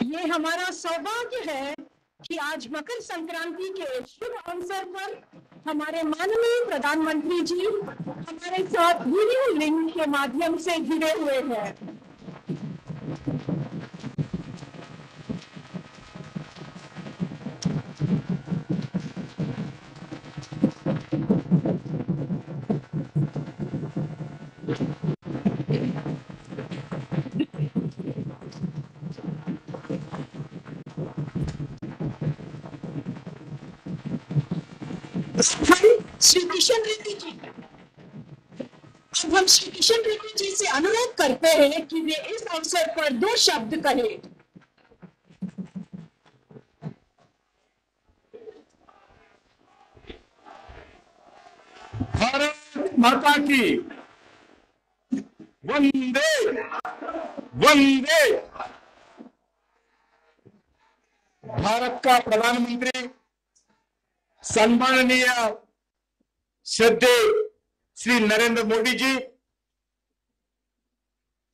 ये हमारा सौभाग्य है कि आज मकर संक्रांति के शुभ अवसर पर हमारे माननीय प्रधानमंत्री जी हमारे साथ वीडियो लिंक के माध्यम से जुड़े हुए हैं। श्री किशन रेड्डी जी, अब हम श्री किशन रेड्डी जी से अनुरोध करते हैं कि वे इस अवसर पर 2 शब्द कहें। भारत माता की वंदे वंदे। भारत का प्रधानमंत्री सम्माननीय श्रद्धेय Shri Narendra Modi ji,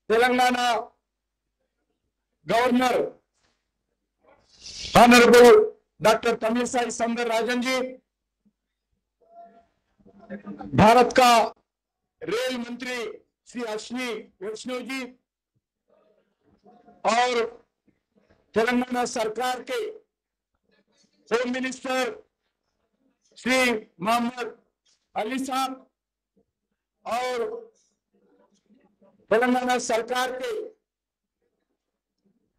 Telangana governor honourable doctor Tamilisai Soundararajan ji, Bharat का रेल मंत्री श्री अश्विनी वैष्णव जी और तेलंगाना सरकार के होम मिनिस्टर श्री मोहम्मद अली साहब और तेलंगाना सरकार के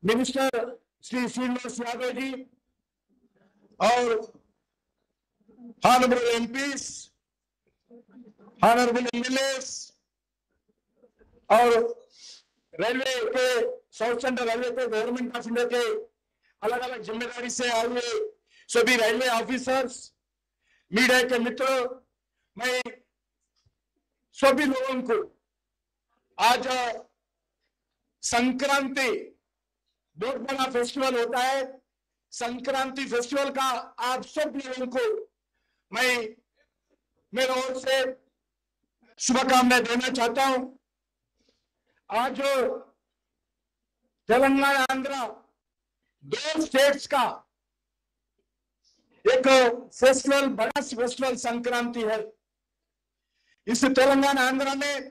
मिनिस्टर श्री श्रीनिवास यादव जी और ऑनरेबल एमपीस, ऑनरेबल एमएलएस और रेलवे के साउथ सेंट्रल रेलवे के गवर्नमेंट ऑफ इंडिया के अलग अलग जिम्मेदारी से आए हुए सभी रेलवे ऑफिसर्स, मीडिया के मित्रों, मैं सभी लोगों को आज संक्रांति बहुत बड़ा फेस्टिवल होता है। संक्रांति फेस्टिवल का आप सब लोगों को मैं मेरे ओर से शुभकामनाएं देना चाहता हूं। आज तेलंगाना आंध्रा 2 स्टेट्स का एक फेस्टिवल, बड़ा फेस्टिवल संक्रांति है। इस तेलंगाना आंध्रा में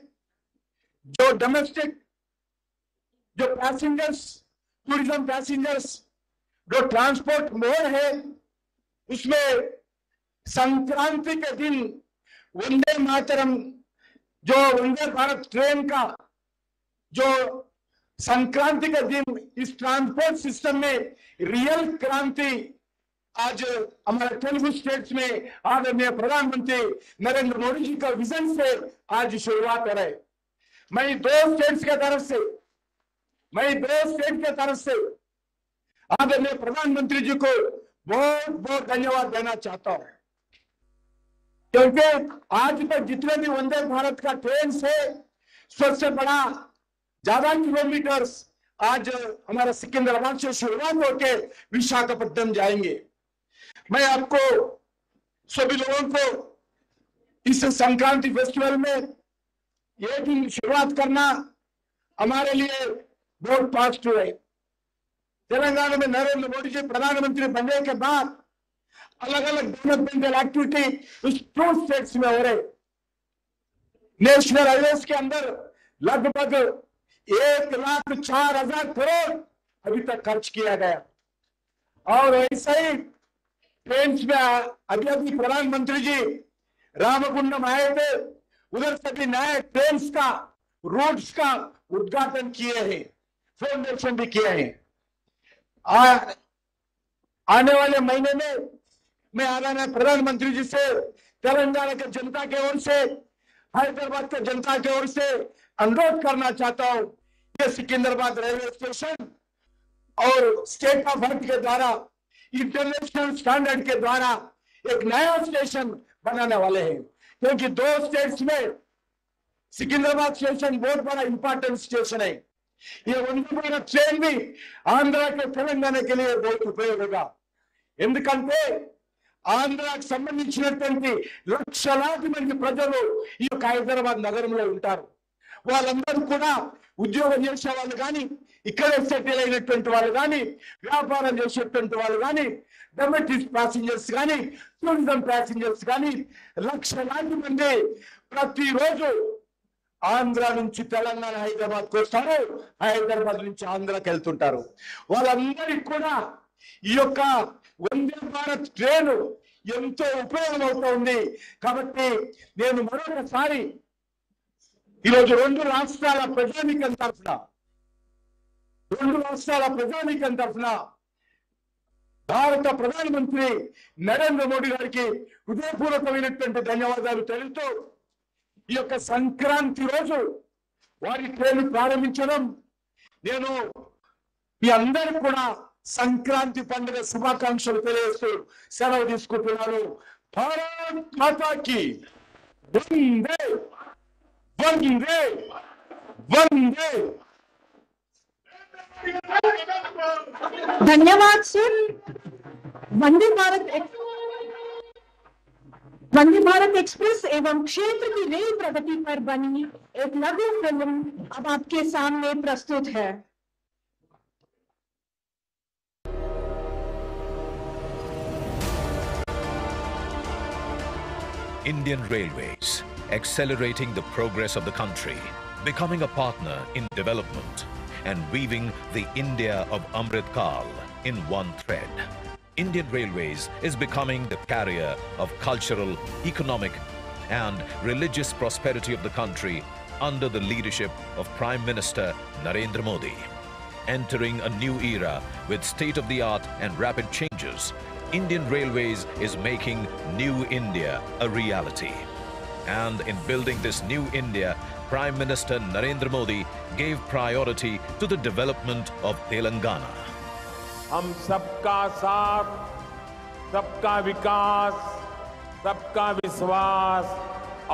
जो डोमेस्टिक, जो पैसेंजर्स, टूरिज्म पैसेंजर्स, जो ट्रांसपोर्ट मोड है, उसमें संक्रांति के दिन वंदे मातरम, जो वंदे भारत ट्रेन का जो संक्रांति के दिन इस ट्रांसपोर्ट सिस्टम में रियल क्रांति आज हमारे तेलुगु स्टेट्स में आदरणीय प्रधानमंत्री नरेंद्र मोदी जी का विजन से आज शुरुआत हो रहा है। मैं 2 स्टेट्स के तरफ से आदरणीय प्रधानमंत्री जी को बहुत बहुत धन्यवाद देना चाहता हूं, क्योंकि आज तक जितने भी वंदे भारत का ट्रेन से सबसे बड़ा ज्यादा किलोमीटर्स आज हमारा सिकंदराबाद से शुरुआत होकर विशाखापट्टनम जाएंगे। मैं आपको सभी लोगों को इस संक्रांति फेस्टिवल में ये दिन शुरुआत करना हमारे लिए बहुत पॉजिटिव है। तेलंगाना में नरेंद्र मोदी जी प्रधानमंत्री बनने के बाद अलग अलग डेवलपमेंटल एक्टिविटी इस 2 स्टेट्स में हो रहे। नेशनल हाईवेज के अंदर लगभग 1,04,000 करोड़ अभी तक खर्च किया गया, और ऐसे ही ट्रेन में अभी प्रधानमंत्री जी रामकुंडम आए थे, उधर से भी नए ट्रेन का रूट्स का उद्घाटन किए हैं, फाउंडेशन भी किए हैं। आने वाले महीने में मैं आदरणीय प्रधानमंत्री जी से तेलंगाना के जनता के ओर से, हैदराबाद के जनता के ओर से अनुरोध करना चाहता हूं, ये सिकंदराबाद रेलवे स्टेशन और स्टेट ऑफ आर्ट के द्वारा, इंटरनेशनल स्टैंडर्ड के द्वारा एक नया स्टेशन बनाने वाले हैं, क्योंकि 2 स्टेट्स में सिकंदराबाद स्टेशन बहुत बड़ा इंपॉर्टेंट स्टेशन है। ये वंदे भारत ट्रेन भी आंध्रा के तेलंगाना के लिए बहुत उपयोग होगा, ఎందుకంటే ఆంధ్రాకు సంబంధించినటువంటి లక్షలాది మంది ప్రజలు ఈ యొక్క హైదరాబాద్ నగరంలో ఉంటారు। వాళ్ళందరూ కూడా ఉద్యోగం చేసే వాళ్ళు కానీ ఇక్కడే సెటిల్ అయినటువంటి వాళ్ళు కానీ వ్యాపారం చేసేటువంటి వాళ్ళు కానీ డొమెస్టిక్ ప్యాసింజర్స్ కానీ టూరిజం ప్యాసింజర్స్ కానీ లక్షలాది మంది ప్రతిరోజు ఆంధ్ర నుంచి తెలంగాణ హైదరాబాద్కి వస్తారు, హైదరాబాద్ నుంచి ఆంధ్రాకి వెళ్తుంటారు. వాళ్ళందరికీ కూడా ఈ యొక్క వందే భారత్ ట్రైన్ ఎంతో ఉపయోగం అవుతుంది. కాబట్టి నేను మరొకసారి ఈరోజు రెండు రాష్ట్రాల ప్రజానీకం తరఫున భారత ప్రధానమంత్రి నరేంద్ర మోడీ గారికి హృదయపూర్వకమైనటువంటి ధన్యవాదాలు తెలుపుతూ ఈ యొక్క సంక్రాంతి రోజు వారి ట్రైన్ ప్రారంభించడం, నేను మీ అందరూ కూడా సంక్రాంతి పండుగ శుభాకాంక్షలు తెలియజేస్తూ సెలవు తీసుకుంటున్నాను. భారత్ మాతాకి వందే వందే వందే. धन्यवाद सर। वंदे भारत एक्सप्रेस एवं क्षेत्र की रेल प्रगति पर बनी एक लघु फिल्म अब आपके सामने प्रस्तुत है। Indian Railways, accelerating the progress of the country, becoming a partner in development, and weaving the India of Amrit Kal in one thread. Indian Railways is becoming the carrier of cultural, economic, and religious prosperity of the country under the leadership of Prime Minister Narendra Modi. Entering a new era with state-of-the-art and rapid changes, Indian Railways is making New India a reality. And in building this new India, Prime Minister Narendra Modi gave priority to the development of Telangana. हम सबका साथ, सबका विकास, सबका विश्वास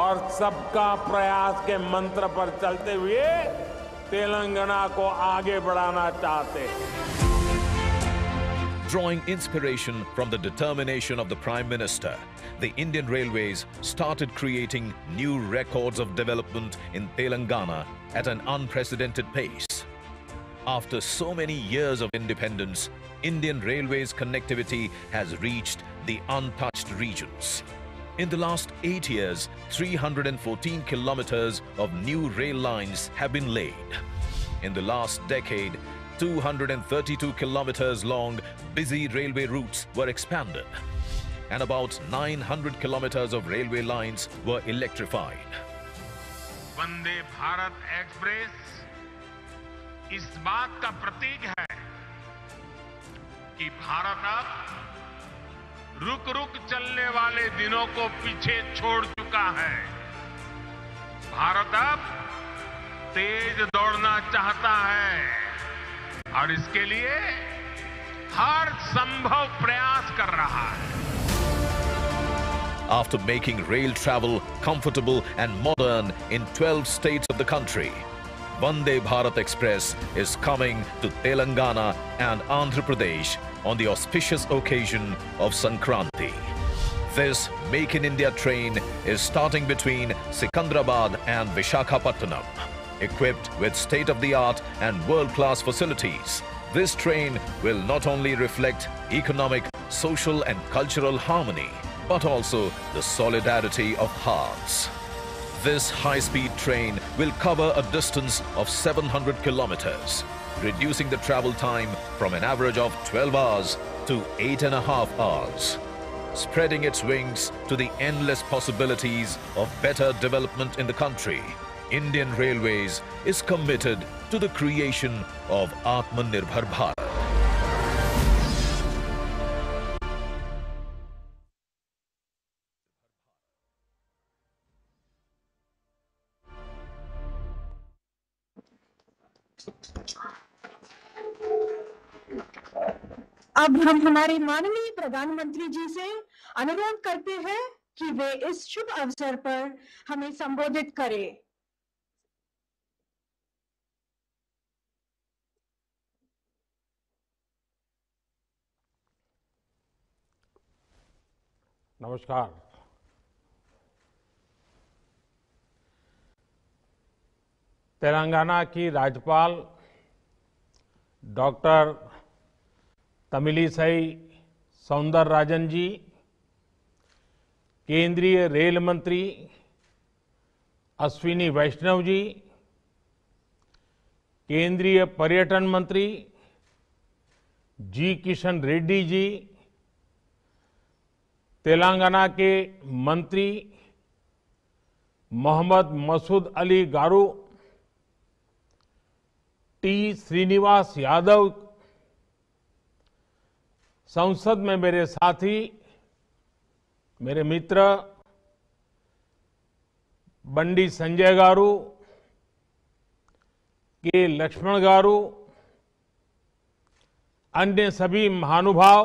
और सबका प्रयास के मंत्र पर चलते हुए तेलंगाना को आगे बढ़ाना चाहते हैं। Drawing inspiration from the determination of the Prime Minister, the Indian Railways started creating new records of development in Telangana at an unprecedented pace. After so many years of independence, Indian Railways connectivity has reached the untouched regions. In the last 8 years, 314 kilometers of new rail lines have been laid. In the last decade, 232 kilometers long busy railway routes were expanded, and about 900 kilometers of railway lines were electrified. Vande Bharat express इस बात का प्रतीक है कि भारत अब रुक रुक चलने वाले दिनों को पीछे छोड़ चुका है। भारत अब तेज दौड़ना चाहता है और इसके लिए हर संभव प्रयास कर रहा है। After making rail travel comfortable and modern in 12 states of the country, Vande Bharat Express is coming to Telangana and Andhra Pradesh on the auspicious occasion of Sankranti. This Make in India train is starting between Secunderabad and Visakhapatnam. Equipped with state-of-the-art and world-class facilities, this train will not only reflect economic, social and cultural harmony, but also the solidarity of hearts. This high-speed train will cover a distance of 700 kilometers, reducing the travel time from an average of 12 hours to 8.5 hours. Spreading its wings to the endless possibilities of better development in the country, Indian Railways is committed to the creation of Atmanirbhar Bharat. अब हम हमारे माननीय प्रधानमंत्री जी से अनुरोध करते हैं कि वे इस शुभ अवसर पर हमें संबोधित करें। नमस्कार। तेलंगाना की राज्यपाल डॉक्टर तमिलिसाई सौंदरराजन जी, केंद्रीय रेल मंत्री अश्विनी वैष्णव जी, केंद्रीय पर्यटन मंत्री जी किशन रेड्डी जी, तेलंगाना के मंत्री मोहम्मद मसूद अली गारू, टी श्रीनिवास यादव, संसद में मेरे साथी, मेरे मित्र बंडी संजय गारू, के लक्ष्मण गारू, अन्य सभी महानुभाव,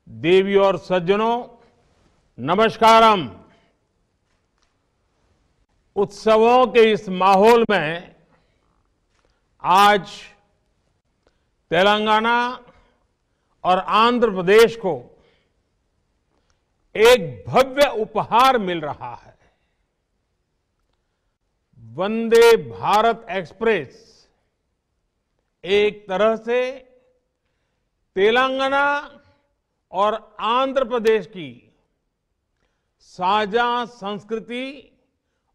देवी और सज्जनों, नमस्कारम। उत्सवों के इस माहौल में आज तेलंगाना और आंध्र प्रदेश को एक भव्य उपहार मिल रहा है। वंदे भारत एक्सप्रेस एक तरह से तेलंगाना और आंध्र प्रदेश की साझा संस्कृति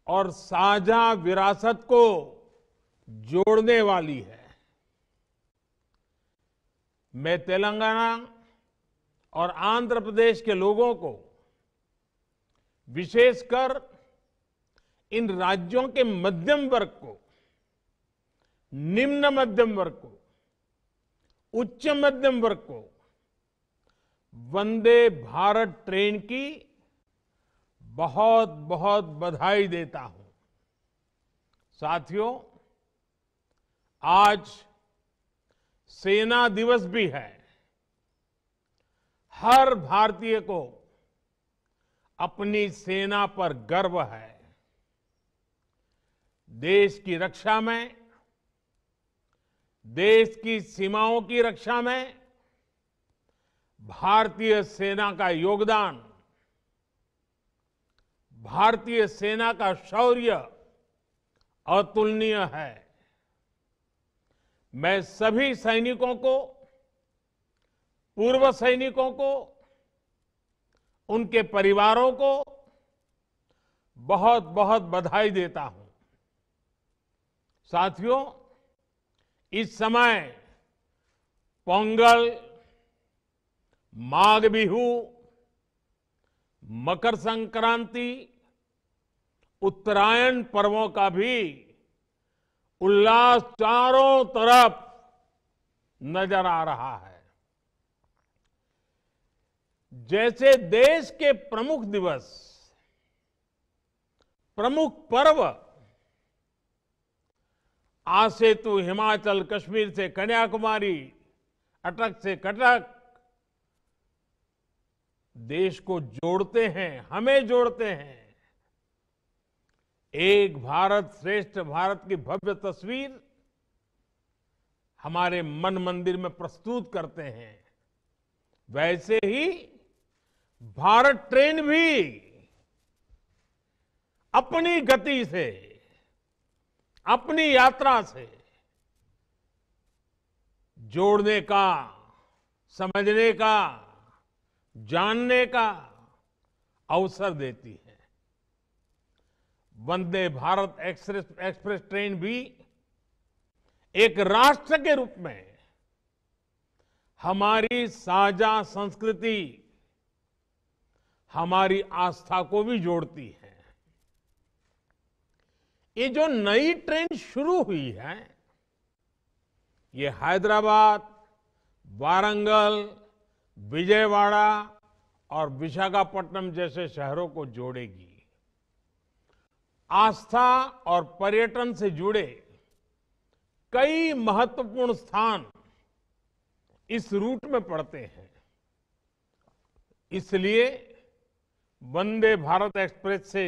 और साझा विरासत को जोड़ने वाली है। मैं तेलंगाना और आंध्र प्रदेश के लोगों को, विशेषकर इन राज्यों के मध्यम वर्ग को, निम्न मध्यम वर्ग को, उच्च मध्यम वर्ग को वंदे भारत ट्रेन की बहुत बहुत बधाई देता हूं। साथियों, आज सेना दिवस भी है। हर भारतीय को अपनी सेना पर गर्व है। देश की रक्षा में, देश की सीमाओं की रक्षा में भारतीय सेना का योगदान, भारतीय सेना का शौर्य अतुलनीय है। मैं सभी सैनिकों को, पूर्व सैनिकों को, उनके परिवारों को बहुत बहुत बधाई देता हूं। साथियों, इस समय पोंगल, माघ बिहू, मकर संक्रांति, उत्तरायण पर्वों का भी उल्लास चारों तरफ नजर आ रहा है। जैसे देश के प्रमुख दिवस, प्रमुख पर्व आज से तो हिमाचल, कश्मीर से कन्याकुमारी, अटक से कटक देश को जोड़ते हैं, हमें जोड़ते हैं। एक भारत श्रेष्ठ भारत की भव्य तस्वीर हमारे मन मंदिर में प्रस्तुत करते हैं। वैसे ही भारत ट्रेन भी अपनी गति से, अपनी यात्रा से जोड़ने का, समझने का, जानने का अवसर देती है। वंदे भारत एक्सप्रेस ट्रेन भी एक राष्ट्र के रूप में हमारी साझा संस्कृति, हमारी आस्था को भी जोड़ती है। ये जो नई ट्रेन शुरू हुई है, ये हैदराबाद, वारंगल, विजयवाड़ा और विशाखापट्टनम जैसे शहरों को जोड़ेगी। आस्था और पर्यटन से जुड़े कई महत्वपूर्ण स्थान इस रूट में पड़ते हैं। इसलिए वंदे भारत एक्सप्रेस से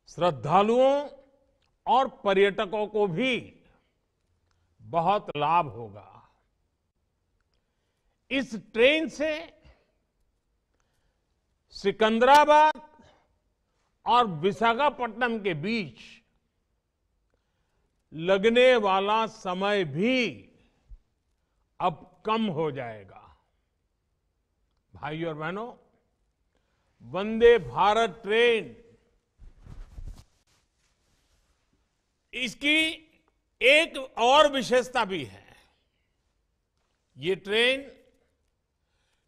श्रद्धालुओं और पर्यटकों को भी बहुत लाभ होगा। इस ट्रेन से सिकंदराबाद और विशाखापट्टनम के बीच लगने वाला समय भी अब कम हो जाएगा। भाइयों और बहनों, वंदे भारत ट्रेन इसकी एक और विशेषता भी है। ये ट्रेन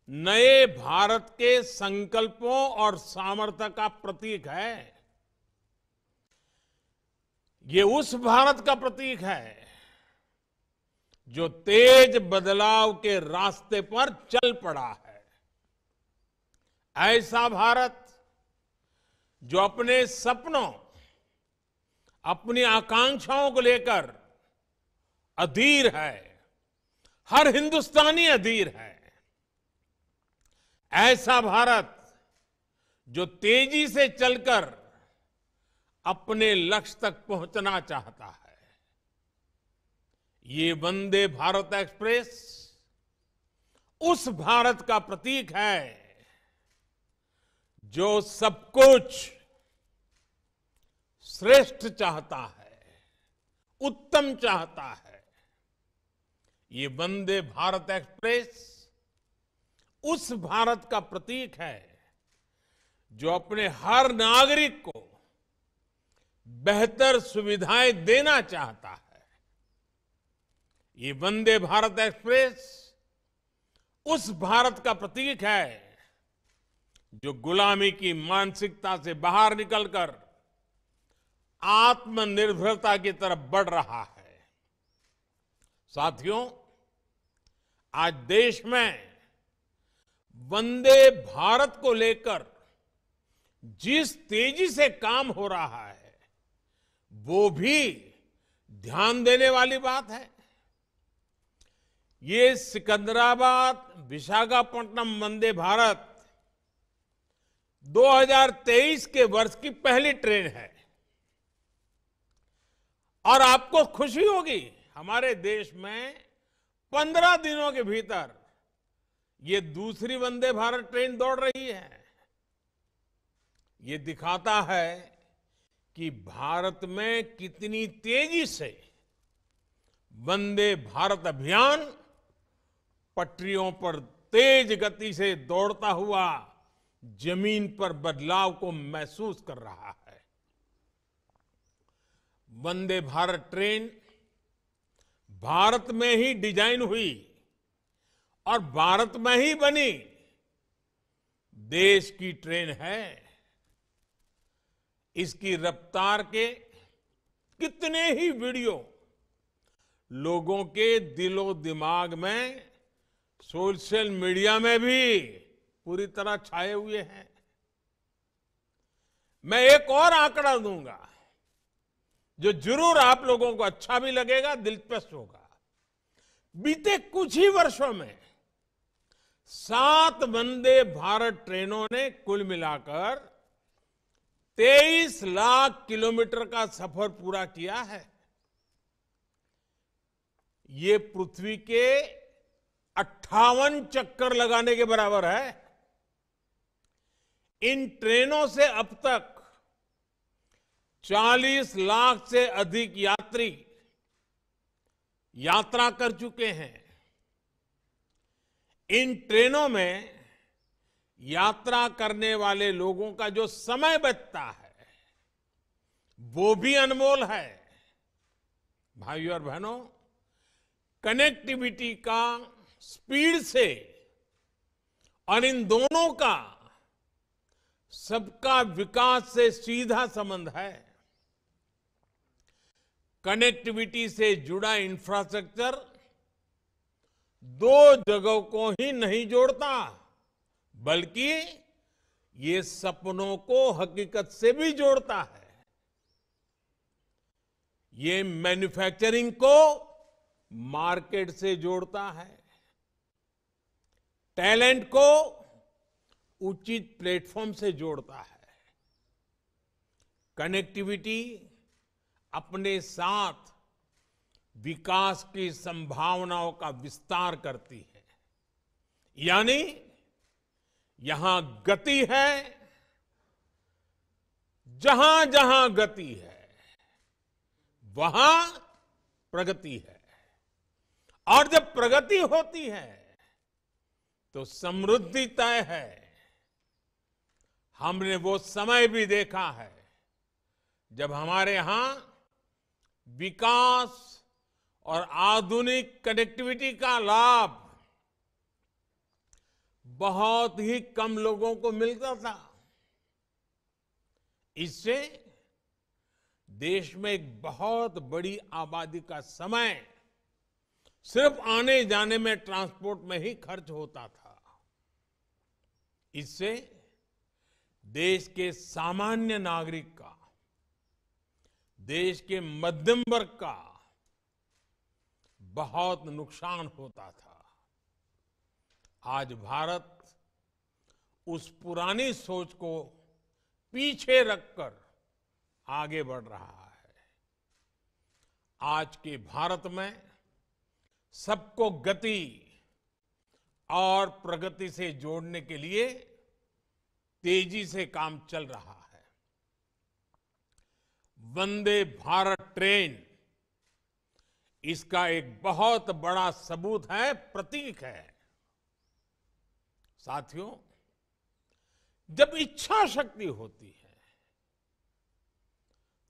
नए भारत के संकल्पों और सामर्थ्य का प्रतीक है। ये उस भारत का प्रतीक है जो तेज बदलाव के रास्ते पर चल पड़ा है। ऐसा भारत जो अपने सपनों, अपनी आकांक्षाओं को लेकर अधीर है। हर हिंदुस्तानी अधीर है। ऐसा भारत जो तेजी से चलकर अपने लक्ष्य तक पहुंचना चाहता है। ये वंदे भारत एक्सप्रेस उस भारत का प्रतीक है जो सब कुछ श्रेष्ठ चाहता है, उत्तम चाहता है। ये वंदे भारत एक्सप्रेस उस भारत का प्रतीक है जो अपने हर नागरिक को बेहतर सुविधाएं देना चाहता है। ये वंदे भारत एक्सप्रेस उस भारत का प्रतीक है जो गुलामी की मानसिकता से बाहर निकलकर आत्मनिर्भरता की तरफ बढ़ रहा है। साथियों, आज देश में वंदे भारत को लेकर जिस तेजी से काम हो रहा है वो भी ध्यान देने वाली बात है। ये सिकंदराबाद विशाखापट्टनम वंदे भारत 2023 के वर्ष की पहली ट्रेन है। और आपको खुशी होगी, हमारे देश में 15 दिनों के भीतर ये दूसरी वंदे भारत ट्रेन दौड़ रही है। ये दिखाता है कि भारत में कितनी तेजी से वंदे भारत अभियान पटरियों पर तेज गति से दौड़ता हुआ जमीन पर बदलाव को महसूस कर रहा है। वंदे भारत ट्रेन भारत में ही डिजाइन हुई और भारत में ही बनी देश की ट्रेन है। इसकी रफ्तार के कितने ही वीडियो लोगों के दिलो दिमाग में, सोशल मीडिया में भी पूरी तरह छाए हुए हैं। मैं एक और आंकड़ा दूंगा जो जरूर आप लोगों को अच्छा भी लगेगा, दिलचस्प होगा। बीते कुछ ही वर्षों में 7 वंदे भारत ट्रेनों ने कुल मिलाकर 23 लाख किलोमीटर का सफर पूरा किया है। ये पृथ्वी के 58 चक्कर लगाने के बराबर है। इन ट्रेनों से अब तक 40 लाख से अधिक यात्री यात्रा कर चुके हैं। इन ट्रेनों में यात्रा करने वाले लोगों का जो समय बचता है वो भी अनमोल है। भाइयों और बहनों, कनेक्टिविटी का स्पीड से और इन दोनों का सबका विकास से सीधा संबंध है। कनेक्टिविटी से जुड़ा इंफ्रास्ट्रक्चर 2 जगहों को ही नहीं जोड़ता, बल्कि ये सपनों को हकीकत से भी जोड़ता है। ये मैन्युफैक्चरिंग को मार्केट से जोड़ता है, टैलेंट को उचित प्लेटफॉर्म से जोड़ता है। कनेक्टिविटी अपने साथ विकास की संभावनाओं का विस्तार करती है। यानी यहां गति है, जहां जहां गति है वहां प्रगति है, और जब प्रगति होती है तो समृद्धि तय है। हमने वो समय भी देखा है जब हमारे यहां विकास और आधुनिक कनेक्टिविटी का लाभ बहुत ही कम लोगों को मिलता था। इससे देश में एक बहुत बड़ी आबादी का समय सिर्फ आने जाने में, ट्रांसपोर्ट में ही खर्च होता था। इससे देश के सामान्य नागरिक का, देश के मध्यम वर्ग का बहुत नुकसान होता था। आज भारत उस पुरानी सोच को पीछे रखकर आगे बढ़ रहा है। आज के भारत में सबको गति और प्रगति से जोड़ने के लिए तेजी से काम चल रहा है। वंदे भारत ट्रेन इसका एक बहुत बड़ा सबूत है, प्रतीक है। साथियों, जब इच्छा शक्ति होती है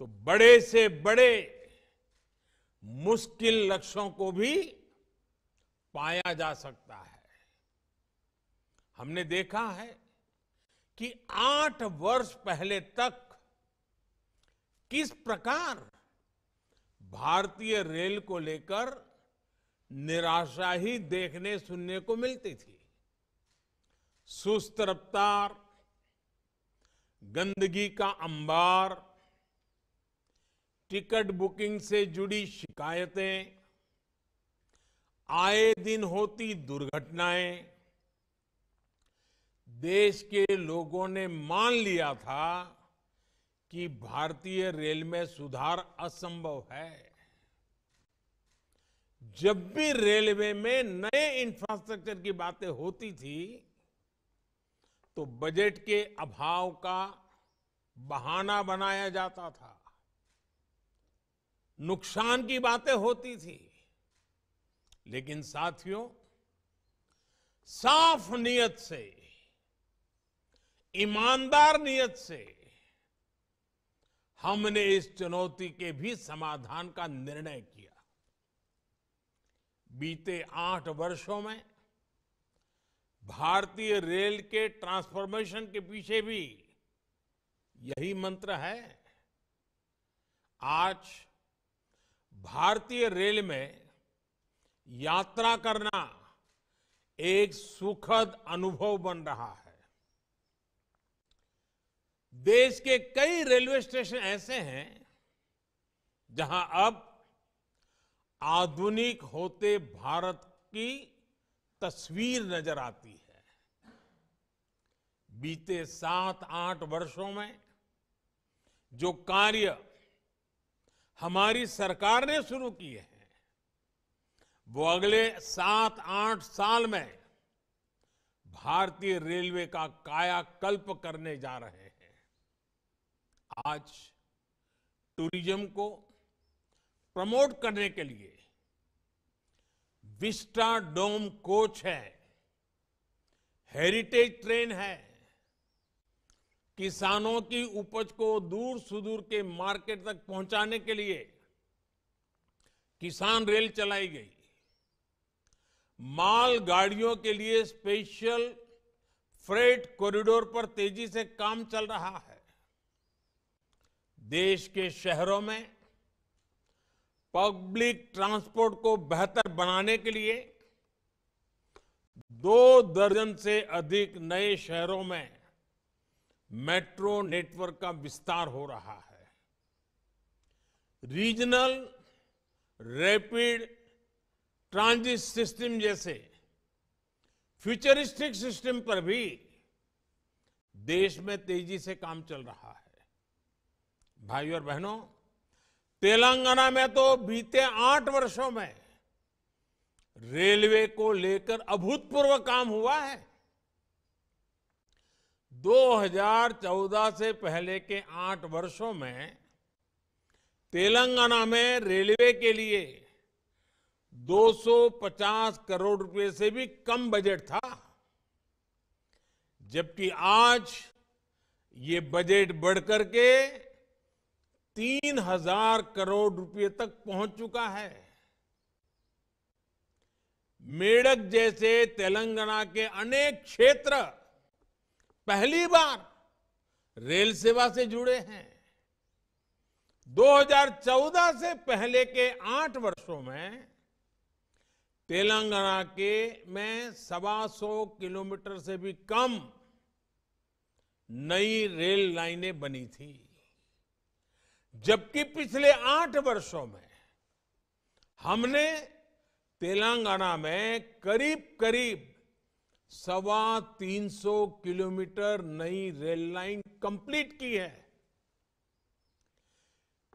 तो बड़े से बड़े मुश्किल लक्ष्यों को भी पाया जा सकता है। हमने देखा है कि 8 वर्ष पहले तक किस प्रकार भारतीय रेल को लेकर निराशा ही देखने सुनने को मिलती थी। सुस्त रफ्तार, गंदगी का अंबार, टिकट बुकिंग से जुड़ी शिकायतें, आए दिन होती दुर्घटनाएं, देश के लोगों ने मान लिया था कि भारतीय रेल में सुधार असंभव है। जब भी रेलवे में नए इंफ्रास्ट्रक्चर की बातें होती थी तो बजट के अभाव का बहाना बनाया जाता था, नुकसान की बातें होती थी। लेकिन साथियों, साफ नीयत से, ईमानदार नीयत से हमने इस चुनौती के भी समाधान का निर्णय किया। बीते 8 वर्षों में भारतीय रेल के ट्रांसफॉर्मेशन के पीछे भी यही मंत्र है। आज भारतीय रेल में यात्रा करना एक सुखद अनुभव बन रहा है। देश के कई रेलवे स्टेशन ऐसे हैं जहां अब आधुनिक होते भारत की तस्वीर नजर आती है। बीते 7-8 वर्षों में जो कार्य हमारी सरकार ने शुरू किए हैं वो अगले 7-8 साल में भारतीय रेलवे का कायाकल्प करने जा रहे हैं। आज टूरिज्म को प्रमोट करने के लिए विस्टा डोम कोच है, हेरिटेज ट्रेन है, किसानों की उपज को दूर सुदूर के मार्केट तक पहुंचाने के लिए किसान रेल चलाई गई, माल गाड़ियों के लिए स्पेशल फ्रेट कॉरिडोर पर तेजी से काम चल रहा है। देश के शहरों में पब्लिक ट्रांसपोर्ट को बेहतर बनाने के लिए 2 दर्जन से अधिक नए शहरों में मेट्रो नेटवर्क का विस्तार हो रहा है। रीजनल रैपिड ट्रांजिट सिस्टम जैसे फ्यूचरिस्टिक सिस्टम पर भी देश में तेजी से काम चल रहा है। भाइयों और बहनों, तेलंगाना में तो बीते 8 वर्षों में रेलवे को लेकर अभूतपूर्व काम हुआ है। 2014 से पहले के 8 वर्षों में तेलंगाना में रेलवे के लिए 250 करोड़ रुपए से भी कम बजट था, जबकि आज ये बजट बढ़कर के 3000 करोड़ रुपए तक पहुंच चुका है। मेडक जैसे तेलंगाना के अनेक क्षेत्र पहली बार रेल सेवा से जुड़े हैं। 2014 से पहले के 8 वर्षों में तेलंगाना के में 125 किलोमीटर से भी कम नई रेल लाइनें बनी थी, जबकि पिछले 8 वर्षों में हमने तेलंगाना में करीब करीब 350 किलोमीटर नई रेल लाइन कंप्लीट की है।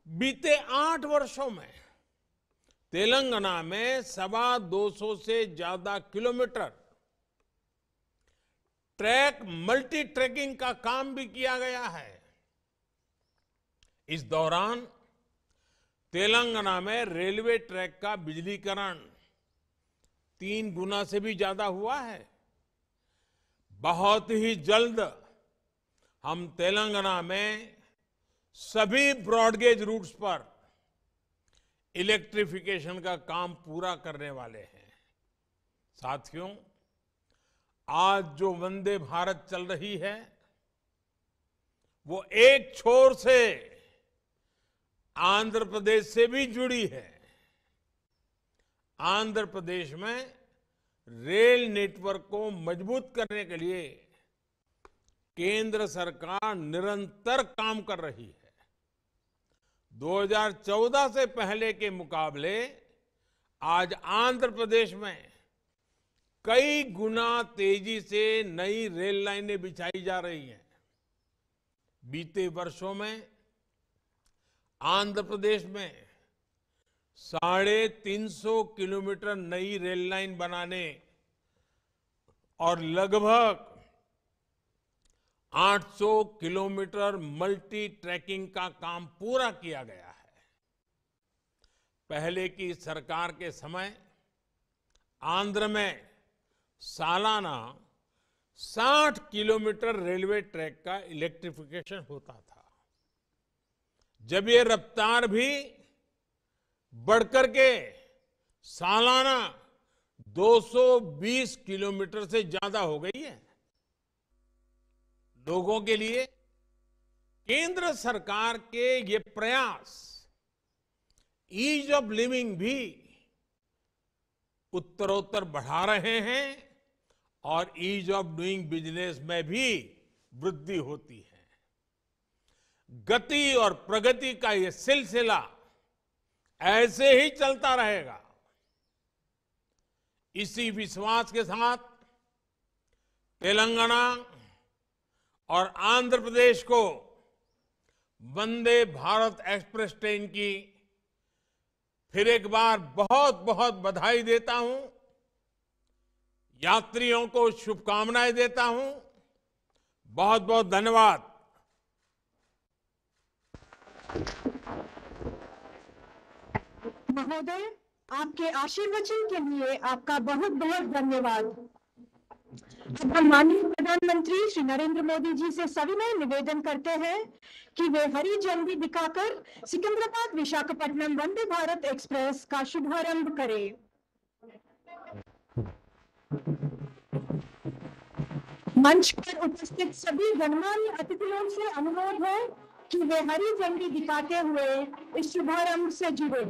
बीते 8 वर्षों में तेलंगाना में 250 से ज्यादा किलोमीटर ट्रैक मल्टी ट्रैकिंग का काम भी किया गया है। इस दौरान तेलंगाना में रेलवे ट्रैक का बिजलीकरण 3 गुना से भी ज्यादा हुआ है। बहुत ही जल्द हम तेलंगाना में सभी ब्रॉडगेज रूट्स पर इलेक्ट्रिफिकेशन का काम पूरा करने वाले हैं। साथियों, आज जो वंदे भारत चल रही है वो एक छोर से आंध्र प्रदेश से भी जुड़ी है। आंध्र प्रदेश में रेल नेटवर्क को मजबूत करने के लिए केंद्र सरकार निरंतर काम कर रही है। 2014 से पहले के मुकाबले आज आंध्र प्रदेश में कई गुना तेजी से नई रेल लाइनें बिछाई जा रही हैं। बीते वर्षों में आंध्र प्रदेश में 350 किलोमीटर नई रेल लाइन बनाने और लगभग 800 किलोमीटर मल्टी ट्रैकिंग का काम पूरा किया गया है। पहले की सरकार के समय आंध्र में सालाना 60 किलोमीटर रेलवे ट्रैक का इलेक्ट्रिफिकेशन होता था। जब ये रफ्तार भी बढ़कर के सालाना 220 किलोमीटर से ज्यादा हो गई है। लोगों के लिए केंद्र सरकार के ये प्रयास ईज ऑफ लिविंग भी उत्तरोत्तर बढ़ा रहे हैं और ईज ऑफ डूइंग बिजनेस में भी वृद्धि होती है। गति और प्रगति का ये सिलसिला ऐसे ही चलता रहेगा। इसी विश्वास के साथ तेलंगाना और आंध्र प्रदेश को वंदे भारत एक्सप्रेस ट्रेन की फिर एक बार बहुत बहुत बधाई देता हूं। यात्रियों को शुभकामनाएं देता हूं। बहुत बहुत धन्यवाद। महोदय, आपके आशीर्वचन के लिए आपका बहुत बहुत धन्यवाद। अब हम माननीय प्रधानमंत्री श्री नरेंद्र मोदी जी से सविनय निवेदन करते हैं कि वे हरी झंडी दिखाकर सिकंदराबाद विशाखापट्टनम वंदे भारत एक्सप्रेस का शुभारंभ करें। मंच पर उपस्थित सभी गणमान्य अतिथियों से अनुरोध है कि वे हरी झंडी दिखाते हुए इस शुभारंभ से जुड़े।